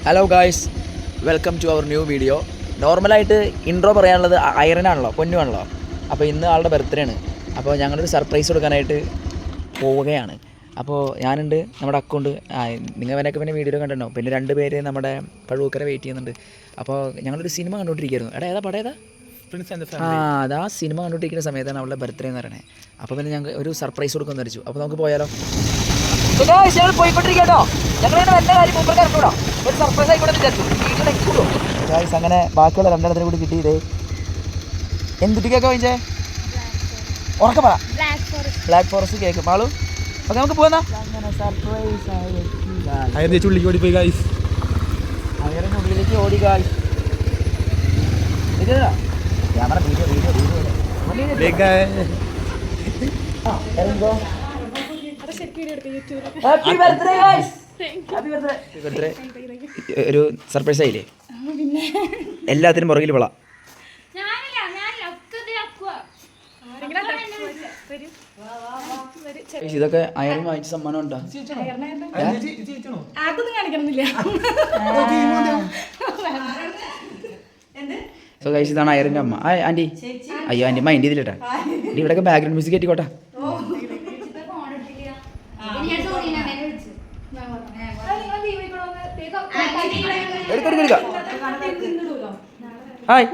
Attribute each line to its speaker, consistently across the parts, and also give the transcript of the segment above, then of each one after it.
Speaker 1: Hello guys, welcome to our new video. നോർമലായിട്ട് intro പറയാനുള്ളത് ഐറനാണല്ലോ, പൊന്നുവാണല്ലോ. അപ്പോൾ ഇന്ന് ആളുടെ ബർത്ത്ഡേ ആണ്. അപ്പോൾ ഞങ്ങളൊരു സർപ്രൈസ് കൊടുക്കാനായിട്ട് പോവുകയാണ്. അപ്പോൾ ഞാനുണ്ട്, നമ്മുടെ അക്കൗണ്ട് നിങ്ങൾ അവനൊക്കെ പിന്നെ വീഡിയോ കണ്ടിട്ടുണ്ടോ. പിന്നെ 2 പേര് നമ്മുടെ പഴുക്കര വെയിറ്റ് ചെയ്യുന്നുണ്ട്. അപ്പോൾ ഞങ്ങളൊരു സിനിമ കണ്ടുകൊണ്ടിരിക്കുകയായിരുന്നു. ഏതാ പടം ഏതാ? അതാ സിനിമ കണ്ടുകൊണ്ടിരിക്കുന്ന സമയത്താണ് അവളുടെ ബർത്ത്ഡേ എന്ന് പറയുന്നത്. അപ്പോൾ പിന്നെ ഞങ്ങൾ ഒരു സർപ്രൈസ് കൊടുക്കുമെന്ന് വിചാരിച്ചു. അപ്പോൾ നമുക്ക് പോയാലോ? ഞങ്ങൾ പോയിക്കൊണ്ടിരിക്കട്ടോ. ഞങ്ങളിവിടെ വല്ല കാര്യം മുമ്പ് ഇറങ്ങൂടാ, ഒരു സർപ്രൈസ് ആയിക്കോട്ടെ വിചാരിച്ചു. ഗായ്സ്, അങ്ങനെ ബാക്കിയുള്ള 2 കൂടി കിട്ടിയത് എന്തിട്ടൊക്കെ വാങ്ങിച്ചേ? ഉറക്കെ പറ. ബ്ലാക്ക് ഫോറസ്റ്റ് കേക്ക് പാളു. ഓക്കെ, നമുക്ക് പോകാം. അങ്ങനെ സർപ്രൈസ്
Speaker 2: ഉള്ളിലേക്ക് ഓടിപ്പോയി ഗായ്സ്.
Speaker 1: അങ്ങനെ ഉള്ളിലേക്ക് ഓടി ഗായ്സ്. ഇതാ camera video video video. Happy birthday guys. Happy birthday. ഒരു സർപ്രൈസ് ആയില്ലേ? എല്ലാത്തിനും പുറകിൽ വിള. ഇതൊക്കെ അയറിന് വാങ്ങിച്ച സമ്മാനം ഉണ്ടോ? സോ ഗൈസ്, ഇതാണ് അയറിന്റെ അമ്മ. ആന്റി, അയ്യോ ആന്റി മൈൻഡ് ചെയ്തില്ലട്ടാ. ഇവിടെയൊക്കെ ബാക്ക്ഗ്രൗണ്ട് മ്യൂസിക് കയറ്റിക്കോട്ടെ. ഹായ്.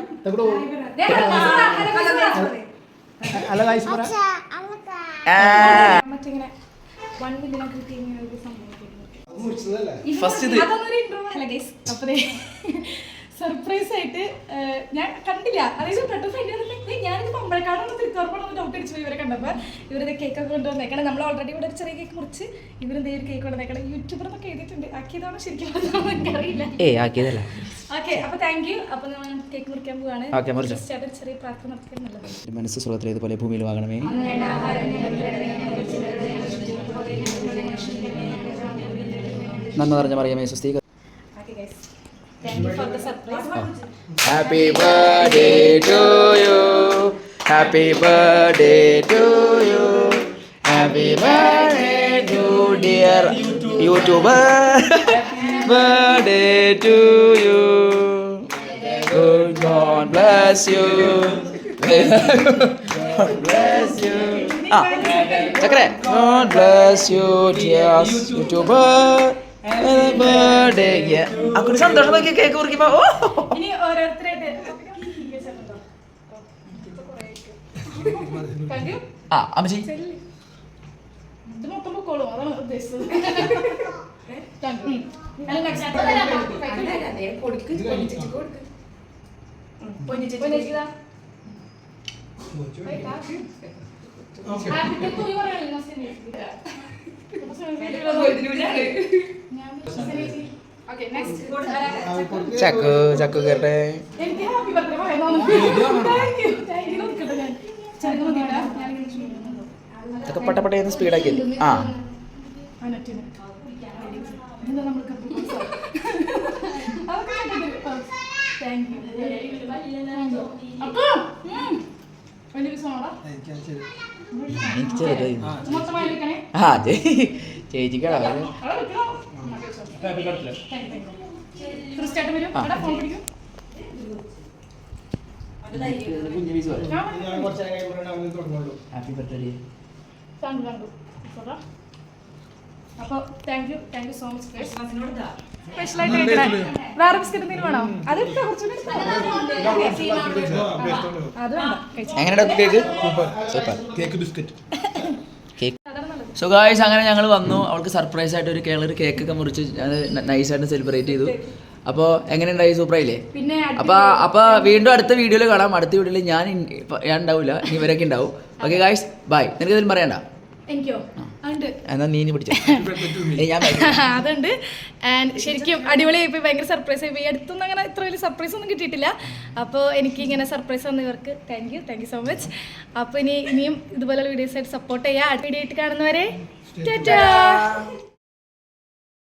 Speaker 3: സർപ്രൈസ് ആയിട്ട് ഞാൻ കണ്ടില്ല. അതായത് പെട്ടെന്ന് ഞാനിത് പമ്പഴക്കാടൊന്ന് തിരുത്തോർപ്പണം ഡൗട്ട് അടിച്ചു പോയി ഇവരെ കണ്ടപ്പോൾ. ഇവരത് കേക്കൊക്കെ കൊണ്ടുവന്നേക്കണം. നമ്മൾ ഓൾറെഡി ഇവിടെ ഒരു ചെറിയ കേക്ക് മുറിച്ച് ഇവരെന്തേ ഒരു കേക്ക് കൊണ്ടുവന്നേക്കണം. യൂട്യൂബർ എന്നൊക്കെ എഴുതിയിട്ടുണ്ട്. ആക്കിയതാണോ ശരിക്കും എനിക്കറിയില്ല. ഓക്കെ, അപ്പോൾ താങ്ക് യു. അപ്പോൾ നമ്മൾ കേക്ക് മുറിക്കാൻ പോവാണ്. ചെറിയ പ്രാർത്ഥന നടത്തിയാൽ നല്ലത്.
Speaker 1: മനസ്സ് സുഖത്തിൽ ഇതുപോലെ ഭൂമിയിൽ വാങ്ങണമേ. നന്ദി നിറഞ്ഞ മറിയമേ സ്വസ്തി.
Speaker 3: Thank you for the surprise.
Speaker 1: Happy birthday to you. Happy birthday to you. Happy birthday to dear YouTuber. Birthday to you. God bless you. God bless you. Chakre. God bless you, dear YouTuber. അക്കൊരു സന്തോഷം നോക്കി cake മുറിക്കുമ്പോ.
Speaker 3: ഇനി ഓരോരുത്തരായിട്ട്
Speaker 1: അമ്മച്ചി
Speaker 3: ഇത് മൊത്തം പൊക്കോളും, അതാണ് ഉദ്ദേശിച്ചത്.
Speaker 1: ചക്കു കേട്ടെ. ഇതൊക്കെ പട്ടപ്പട്ടയെന്ന് സ്പീഡാക്കി. ചേച്ചിക്കാ ഹാപ്പി ബർത്ത്ഡേ.
Speaker 3: അപ്പോൾ താങ്ക് യു സോ മച്ച്. സ്പെഷ്യലായിട്ട് കഴിക്കണേ. വേറെ ബിസ്ക്കറ്റ് എന്തെങ്കിലും വേണോ? അത്
Speaker 1: സോ ഗായ്സ്, അങ്ങനെ ഞങ്ങൾ വന്നു. അവൾക്ക് സർപ്രൈസ് ആയിട്ട് ഒരു കേക്കൊക്കെ മുറിച്ച് നൈസായിട്ട് സെലിബ്രേറ്റ് ചെയ്തു. അപ്പോൾ എങ്ങനെയുണ്ടായി? സൂപ്പറായില്ലേ? അപ്പോൾ വീണ്ടും അടുത്ത വീഡിയോയിൽ കാണാം. അടുത്ത വീഡിയോയിൽ ഞാൻ ഉണ്ടാവില്ല, ഇവരൊക്കെ ഉണ്ടാവും. Okay guys, bye. നിനക്ക് എന്തെങ്കിലും പറയണ്ട?
Speaker 3: എനിക്കോ?
Speaker 1: എന്നാ നീ പിടിച്ച
Speaker 3: അതുണ്ട്. ആൻഡ് ശരിക്കും അടിപൊളിയായി പോയി, ഭയങ്കര സർപ്രൈസ് ആയി പോയി. അടുത്തൊന്നും അങ്ങനെ ഇത്ര വലിയ സർപ്രൈസ് ഒന്നും കിട്ടിയിട്ടില്ല. അപ്പോൾ എനിക്ക് ഇങ്ങനെ സർപ്രൈസ് വന്നവർക്ക് താങ്ക് യു സോ മച്ച്. അപ്പോൾ ഇനിയും ഇതുപോലുള്ള വീഡിയോസ് ആയിട്ട് സപ്പോർട്ട് ചെയ്യുക. അടുത്ത വീഡിയോ ആയിട്ട് കാണുന്നവരെ ടാറ്റാ.